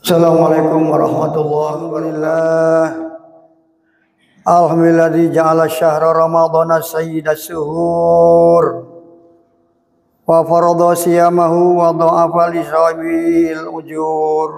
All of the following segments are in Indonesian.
Assalamualaikum warahmatullahi wabarakatuh. Alhamdulillah ja'ala syahra ramadhana sayyidas syuhur wa farada siyamahu wa dha'afa li sahibil ujur.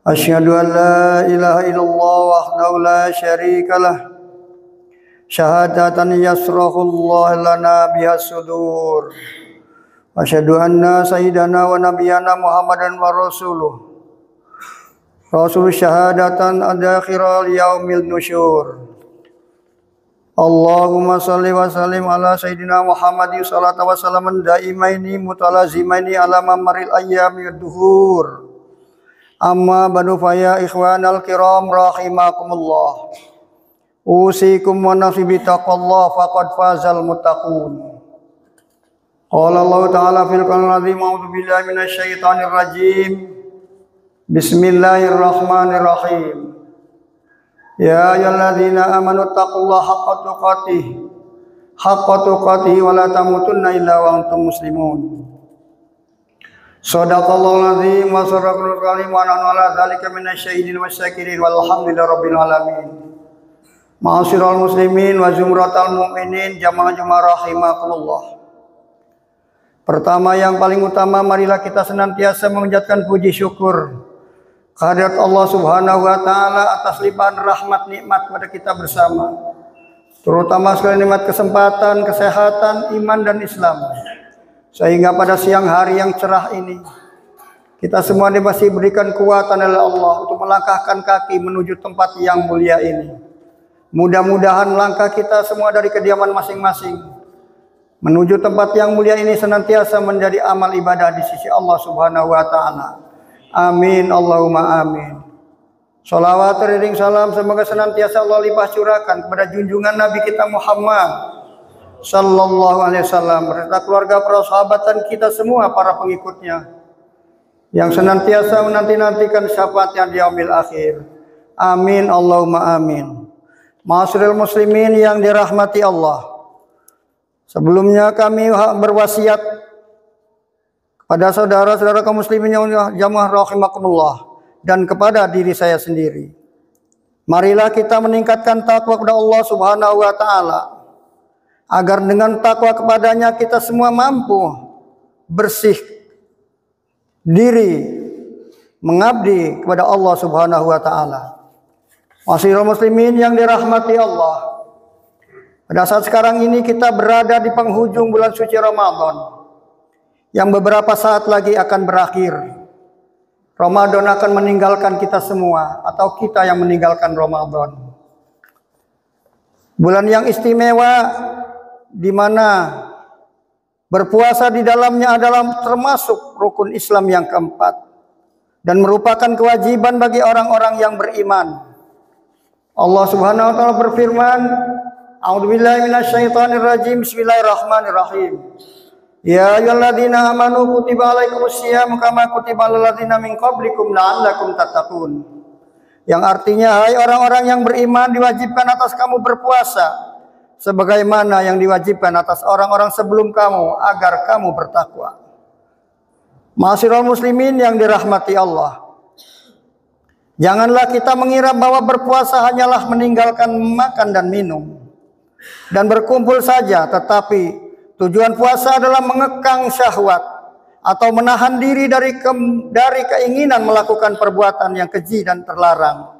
Asyhadu an la ilaha illallah wahdahu la syarikalah syahadatan yasrahullah lana bihas sudur. Asyhadu anna sayyidana wa nabiyyana Muhammadan wa rasuluh Rasul syahadatan adakhiral yaumil nusyur. Allahumma salli wa sallim ala sayyidina Muhammadin salatu wa salaman daimaini mutalazimaini ala mamaril ayyami duhur. Amma badu faya ikhwanal kiram rahimakumullah. Usikum wa nafsi bitaqallah faqad fazal muttaqun. Qala Allah ta'ala fil Qur'anil azim a'udzu billahi minasy syaithanir rajim. Bismillahirrahmanirrahim. Ya ayyuhalladzina amanu taqullaha haqqa tuqatih wa la tamutunna illa wa antum muslimun. Shadaqallahul azim wa sadaqal karim wa nahnu ala dzalika minasyahidin wasyakirin walhamdulillahirabbil alamin. Ma'asyiral muslimin wa zumratal mu'minin jamaah rahimakumullah. Pertama yang paling utama, marilah kita senantiasa memanjatkan puji syukur kehadirat Allah Subhanahu wa taala atas limpahan rahmat nikmat kepada kita bersama. Terutama sekali nikmat kesempatan, kesehatan, iman dan Islam. Sehingga pada siang hari yang cerah ini kita semua masih berikan kekuatan oleh Allah untuk melangkahkan kaki menuju tempat yang mulia ini. Mudah-mudahan langkah kita semua dari kediaman masing-masing menuju tempat yang mulia ini senantiasa menjadi amal ibadah di sisi Allah Subhanahu wa taala. Amin Allahumma amin. Salawat teriring salam semoga senantiasa Allah limpah curahkan kepada junjungan Nabi kita Muhammad sallallahu alaihi wasallam beserta keluarga, para sahabat dan kita semua para pengikutnya yang senantiasa menanti-nantikan syafaatnya di yaumil akhir. Amin Allahumma amin. Ma'asyiral muslimin yang dirahmati Allah. Sebelumnya kami berwasiat pada saudara-saudara kaum muslimin yang jamaah rahimakumullah dan kepada diri saya sendiri. Marilah kita meningkatkan takwa kepada Allah Subhanahu wa taala agar dengan takwa kepadanya kita semua mampu bersih diri mengabdi kepada Allah Subhanahu wa taala. Ma'asyiral muslimin yang dirahmati Allah. Pada saat sekarang ini kita berada di penghujung bulan suci Ramadan yang beberapa saat lagi akan berakhir. Ramadan akan meninggalkan kita semua atau kita yang meninggalkan Ramadan. Bulan yang istimewa di mana berpuasa di dalamnya adalah termasuk rukun Islam yang keempat dan merupakan kewajiban bagi orang-orang yang beriman. Allah Subhanahu wa taala berfirman, A'udzubillahi minasyaitonirrajim. Bismillahirrahmanirrahim. Ya ayyuhalladzina amanu kutiba alaikumusiyam kama kutiba alal ladzina min qablikum la'allakum tattaqun. Yang artinya, hai orang-orang yang beriman, diwajibkan atas kamu berpuasa sebagaimana yang diwajibkan atas orang-orang sebelum kamu agar kamu bertakwa. Ma'asyiral muslimin yang dirahmati Allah. Janganlah kita mengira bahwa berpuasa hanyalah meninggalkan makan dan minum dan berkumpul saja, tetapi tujuan puasa adalah mengekang syahwat atau menahan diri dari keinginan melakukan perbuatan yang keji dan terlarang,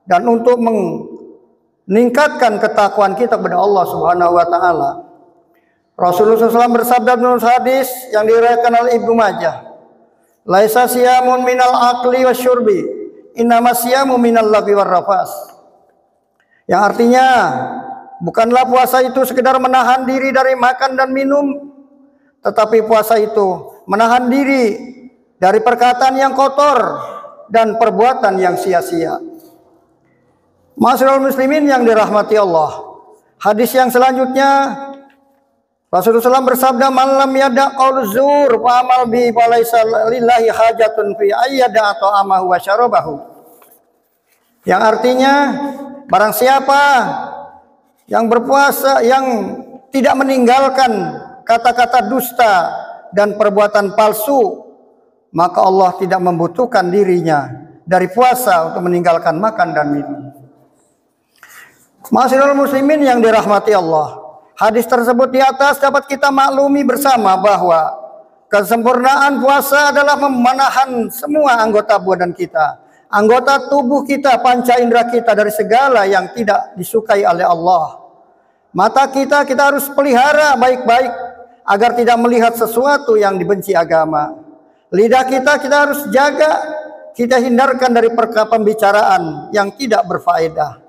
dan untuk meningkatkan ketakwaan kita kepada Allah Subhanahu wa taala. Rasulullah SAW bersabda dalam hadis yang diriwayatkan oleh Ibnu Majah, "Laisa siyamun minal akli wasyurbi, innama siyamu minal lagwi warrafas." Yang artinya, bukanlah puasa itu sekedar menahan diri dari makan dan minum, tetapi puasa itu menahan diri dari perkataan yang kotor dan perbuatan yang sia-sia. Ma'asyiral muslimin yang dirahmati Allah. Hadis yang selanjutnya, Rasulullah SAW bersabda, "Man lam yada' qauluz zur fa amal bi fa laisa lillahi hajatun fi ayyada ta'amahu wa syarabahu." Yang artinya, barang siapa yang berpuasa, yang tidak meninggalkan kata-kata dusta dan perbuatan palsu, maka Allah tidak membutuhkan dirinya dari puasa untuk meninggalkan makan dan minum. Ma'asyiral muslimin yang dirahmati Allah, hadis tersebut di atas dapat kita maklumi bersama bahwa kesempurnaan puasa adalah menahan semua anggota badan kita, anggota tubuh kita, panca indera kita dari segala yang tidak disukai oleh Allah. Mata kita harus pelihara baik-baik agar tidak melihat sesuatu yang dibenci agama. Lidah kita harus jaga, kita hindarkan dari pembicaraan yang tidak berfaedah.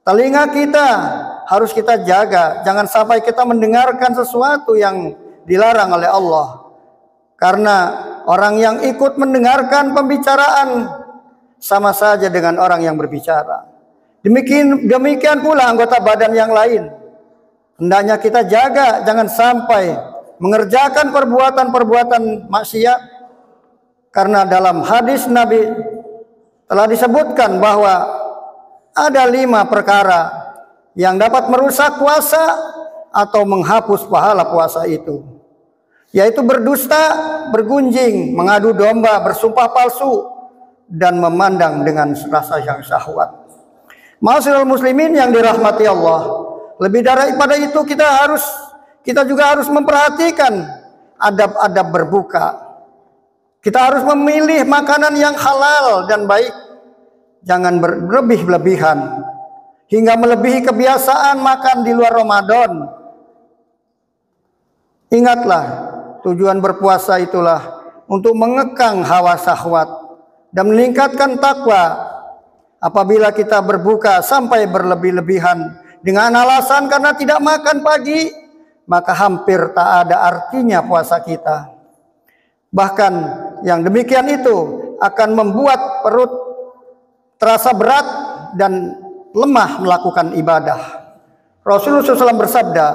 Telinga kita harus kita jaga, jangan sampai kita mendengarkan sesuatu yang dilarang oleh Allah. Karena orang yang ikut mendengarkan pembicaraan sama saja dengan orang yang berbicara. Demikian pula anggota badan yang lain. Hendaknya kita jaga, jangan sampai mengerjakan perbuatan-perbuatan maksiat. Karena dalam hadis Nabi telah disebutkan bahwa ada 5 perkara yang dapat merusak puasa atau menghapus pahala puasa itu, yaitu berdusta, bergunjing, mengadu domba, bersumpah palsu, dan memandang dengan rasa yang syahwat. Ma'asyiral muslimin yang dirahmati Allah, lebih daripada itu kita juga harus memperhatikan adab-adab berbuka. Kita harus memilih makanan yang halal dan baik. Jangan berlebih-lebihan hingga melebihi kebiasaan makan di luar Ramadan. Ingatlah, tujuan berpuasa itulah untuk mengekang hawa syahwat dan meningkatkan takwa. Apabila kita berbuka sampai berlebih-lebihan dengan alasan karena tidak makan pagi, maka hampir tak ada artinya puasa kita. Bahkan yang demikian itu akan membuat perut terasa berat dan lemah melakukan ibadah. Rasulullah SAW bersabda,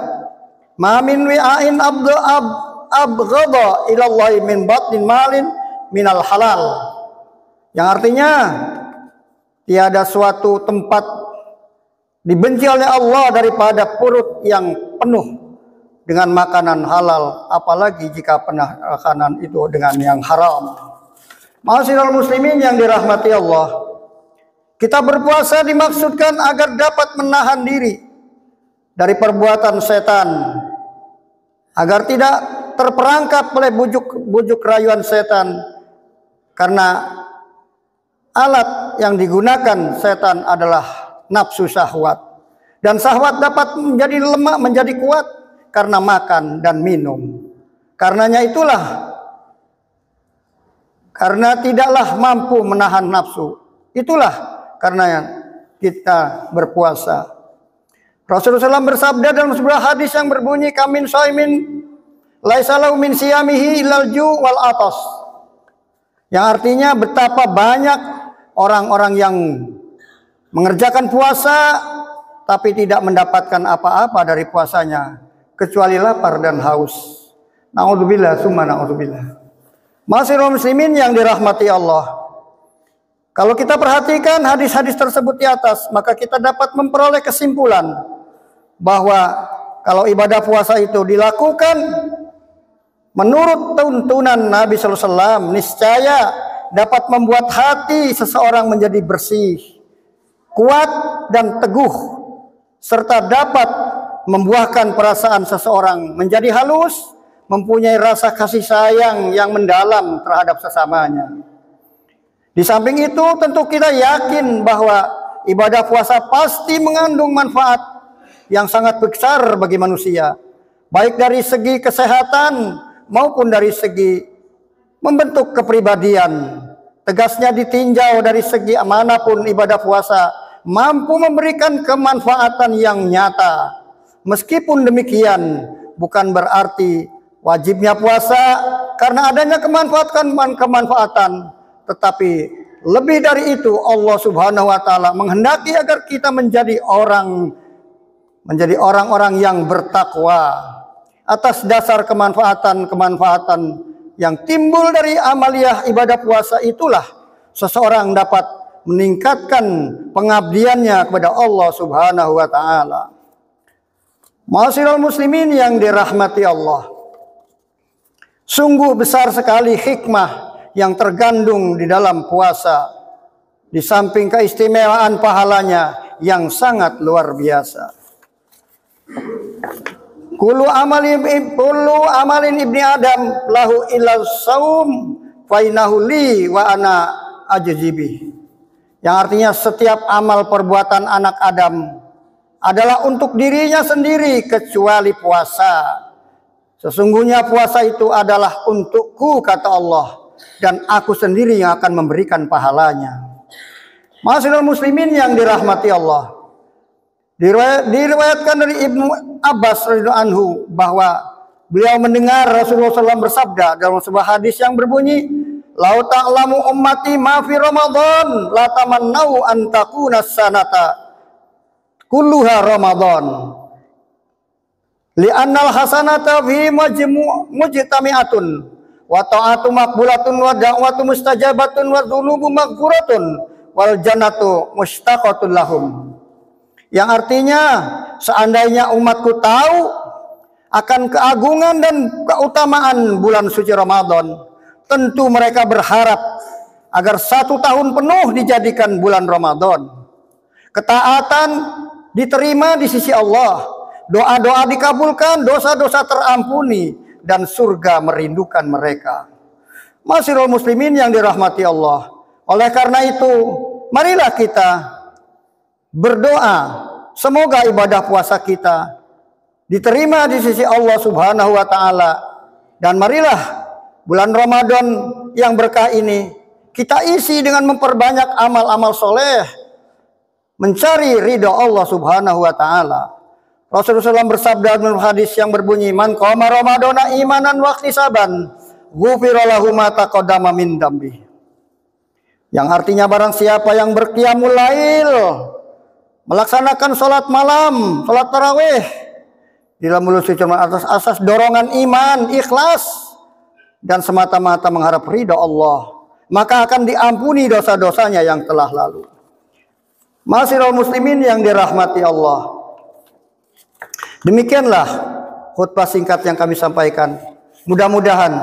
"Ma min wi'ain abghadha ila Allah min batnin malin minal halal." Yang artinya, tiada suatu tempat dibenci oleh Allah daripada perut yang penuh dengan makanan halal, apalagi jika makanan itu dengan yang haram. Ma'asyiral muslimin yang dirahmati Allah, kita berpuasa dimaksudkan agar dapat menahan diri dari perbuatan setan, agar tidak terperangkap oleh bujuk rayuan setan, karena alat yang digunakan setan adalah nafsu syahwat, dan syahwat dapat menjadi lemah, menjadi kuat karena makan dan minum. Karenanya itulah, karena tidaklah mampu menahan nafsu, itulah karena kita berpuasa. Rasulullah SAW bersabda dalam sebuah hadis yang berbunyi, "Kamin shaimin laisa lahu min siyamihi illal ju' wal atas." Yang artinya betapa banyak orang-orang yang mengerjakan puasa tapi tidak mendapatkan apa-apa dari puasanya kecuali lapar dan haus. Na'udzubillah summa na'udzubillah. Ma'asyiral muslimin yang dirahmati Allah, kalau kita perhatikan hadis-hadis tersebut di atas, maka kita dapat memperoleh kesimpulan bahwa kalau ibadah puasa itu dilakukan menurut tuntunan Nabi sallallahu alaihi wasallam, niscaya dapat membuat hati seseorang menjadi bersih, kuat dan teguh, serta dapat membuahkan perasaan seseorang menjadi halus, mempunyai rasa kasih sayang yang mendalam terhadap sesamanya. Di samping itu tentu kita yakin bahwa ibadah puasa pasti mengandung manfaat yang sangat besar bagi manusia, baik dari segi kesehatan maupun dari segi membentuk kepribadian. Tegasnya ditinjau dari segi manapun ibadah puasa mampu memberikan kemanfaatan yang nyata. Meskipun demikian, bukan berarti wajibnya puasa karena adanya kemanfaatan, tetapi lebih dari itu Allah Subhanahu wa taala menghendaki agar kita menjadi orang-orang yang bertakwa. Atas dasar kemanfaatan yang timbul dari amaliyah ibadah puasa itulah seseorang dapat meningkatkan pengabdiannya kepada Allah Subhanahu wa taala. Ma'asyiral muslimin yang dirahmati Allah, sungguh besar sekali hikmah yang tergandung di dalam puasa. di samping keistimewaan pahalanya yang sangat luar biasa. Kullu amalin ibni Adam lahu illa saum fa innahu li wa ana ajzibi. Yang artinya setiap amal perbuatan anak Adam adalah untuk dirinya sendiri kecuali puasa. Sesungguhnya puasa itu adalah untukku, kata Allah, dan aku sendiri yang akan memberikan pahalanya. Ma'asyiral muslimin yang dirahmati Allah, diriwayatkan dari Ibnu Abbas radhiyallahu anhu bahwa beliau mendengar Rasulullah SAW bersabda dalam sebuah hadis yang berbunyi, "Lau ta'lamu ummati ma fi Ramadan la tamannau an takuna sanata kulluha Ramadan. Li'annal hasanata fi mujtami'atun wa ta'atu maqbulatun wa da'watu mustajabatun wa dzunubu maghfuratun wal jannatu mustaqatun lahum." Yang artinya, seandainya umatku tahu akan keagungan dan keutamaan bulan suci Ramadan, tentu mereka berharap agar 1 tahun penuh dijadikan bulan Ramadan. Ketaatan diterima di sisi Allah, doa-doa dikabulkan, dosa-dosa terampuni, dan surga merindukan mereka. Ma'asyiral muslimin yang dirahmati Allah, oleh karena itu, marilah kita berdoa semoga ibadah puasa kita diterima di sisi Allah Subhanahu wa taala, dan marilah bulan Ramadan yang berkah ini kita isi dengan memperbanyak amal-amal soleh, mencari ridha Allah Subhanahu wa taala. Rasulullah SAW bersabda dalam hadis yang berbunyi, "Man qama Ramadana imanan wa ihtisaban, ghufira lahu ma taqaddama min dambi." Yang artinya barang siapa yang berqiyamul lail, melaksanakan sholat malam, sholat tarawih di dalam bulan suci atas asas dorongan iman, ikhlas, dan semata-mata mengharap ridha Allah, maka akan diampuni dosa-dosanya yang telah lalu. Ma'asyiral muslimin yang dirahmati Allah, demikianlah khutbah singkat yang kami sampaikan. Mudah-mudahan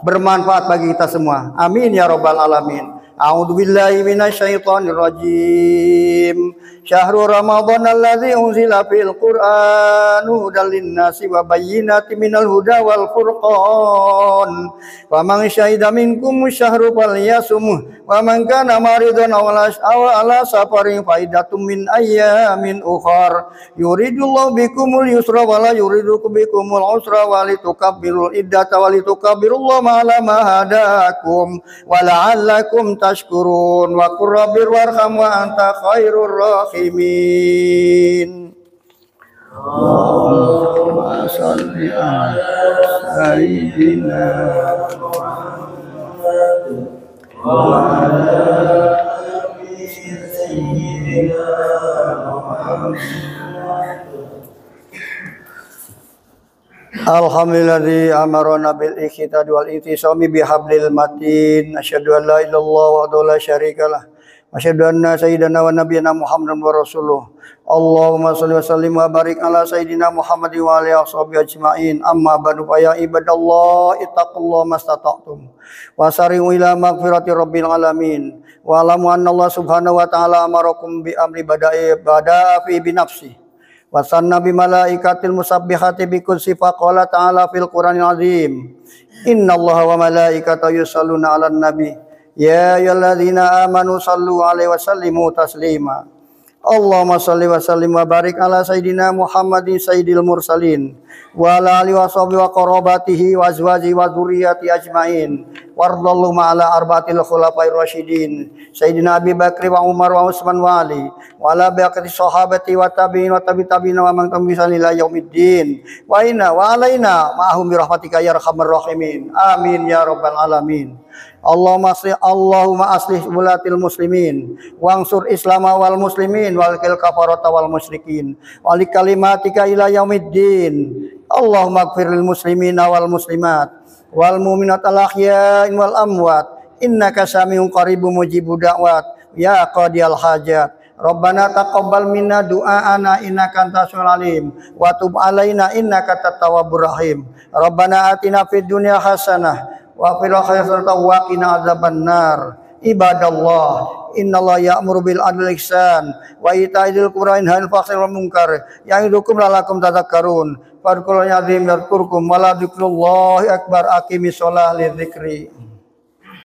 bermanfaat bagi kita semua. Amin ya rabbal alamin. A'udzu billahi minasyaitonir rajim. Syahrul Ramadan alladzi unzila fil Qur'an hudan lin-nasi wa bayyinatin minal huda wal furqan. Faman syahida minkum syahru falyasum wa man kana maridan aw ala safarin faidatun min ayyamin ukhar. Yuridullahu bikumul yusra wa la yuridu bikumul usra wa litukabbirul iddata wa litukabbirullaha ala ma hadakum wa la'allakum tashkurun wa qur rabbir warham wa anta khairur rahimin. Allahumma shalli ala sayyidina Muhammad wa ala ali sayyidina Muhammad. Alhamdulilladzi amarana bil ikhtiadi wal itisami bihablil matin. Asyhadu an la ilaha illallah wa la syarikalah. Asyhadu anna sayyidana wa nabiyyana Muhammadan wa rasuluh. Allahumma shalli wa sallim wa barik ala sayyidina Muhammad wa alihi washabihi ajmain. Amma ba'du fa ya ibadallah ittaqullaha mastata'tum. Wa sari'u ila maghfirati rabbil alamin. Wa alamu anna Allah subhanahu wa ta'ala amarakum bi amri bada'a fi binafsi. Wa sanna bi malaikatil musabbihati bi kulli faqala ta'ala fil Qur'anil azim. Innallaha wa malaikatahu yusholluna 'alan nabi. Ya ayyuhalladzina amanu shallu 'alaihi wa sallimu taslima. Allahumma shalli wa sallim wa barik ala sayyidina Muhammadin sayyidil mursalin wa ala alihi wa sahbihi wa qarabatihi wa azwajihi wa dzurriyyati ajmain. Wardallahu ma'ala arba'atil khulafair rasyidin sayyidina Abi Bakri wa Umar wa Utsman wa Ali wa ala baqiyati sahabati wa tabi'in wa tabi'in wa man tabi'an ila yaumiddin wa inna wa alaina ma'ahum bi rahmatika ya arhamar rahimin. Amin ya rabbal alamin. Allahumma aslih wulatil muslimin wansur islama wal muslimin wal kafarata wal musyrikin wal kalimatika ila yaumiddin. Allahumma ighfirlil muslimina wal muslimat wal mu'minat al ahya'i wal amwat innaka samiun qaribun mujibud da'wat ya qadiyal hajat. Rabbana taqabbal minna du'aana innaka antas samiul alim wa tub alaina innaka tawwabur rahim. Rabbana atina fid dunya hasanah wa fil akhirati hasanah wa qina adzabannar. ibadallah, innallaha ya'muru bil adli wal ihsan wa ita'i dzil qurba wa yanha 'anil fahsya'i wal munkar ya'idukum la'allakum tadhakkarun. Fadhkuruni 'azim yadhkurkum wa la dzikrullahi akbar. Aqimis shalah li dzikri.